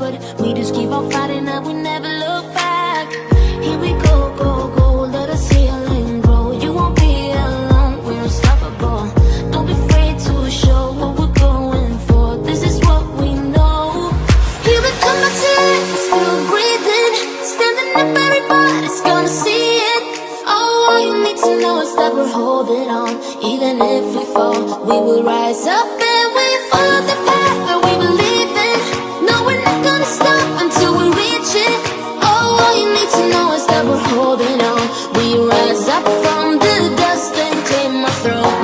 but we just keep on fighting and we never look back. Here we go, go, go, let us heal and grow. You won't be alone, we're unstoppable. Don't be afraid to show what we're going for. This is what we know. Here we come back to life, we're still breathing. Standing up, everybody's gonna see it. Oh, all you need to know is that we're holding on. Even if we fall, we will rise up and we follow the path that we believe in. No, we're not gonna stop until we reach it. Oh, all you need to know is that we're holding on. We rise up from the dust and claim our throne.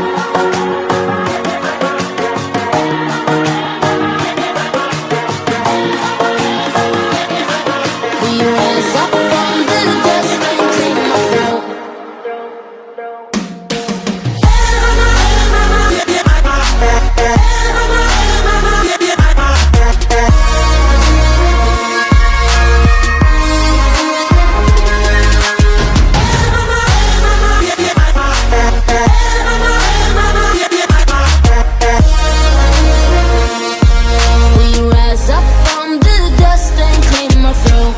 We rise up from the dust and claim our throne. We rise up from the dust and claim our throne.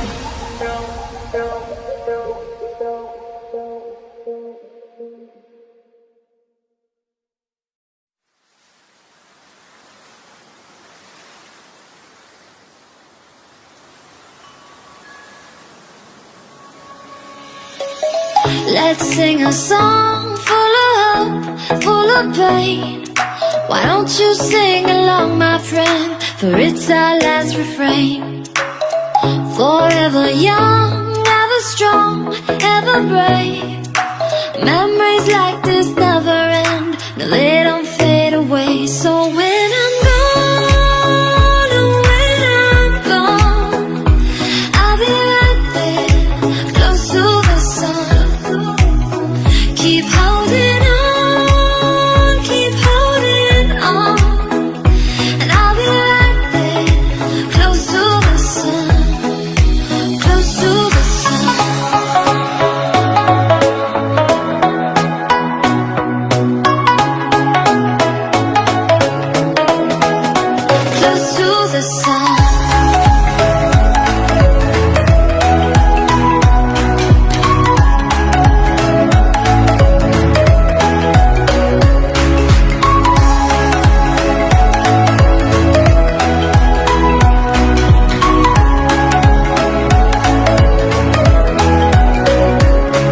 Let's sing a song full of hope, full of pain. Why don't you sing along, my friend? For it's our last refrain. Forever young, ever strong, ever brave. Memories like this never end. No, they don't fade away. So when I'm gone, oh, when I'm gone, I'll be right there, close to the sun. Keep holding on, keep holding on. And I'll be right there, close to the sun, close to the sun. Close to the sun.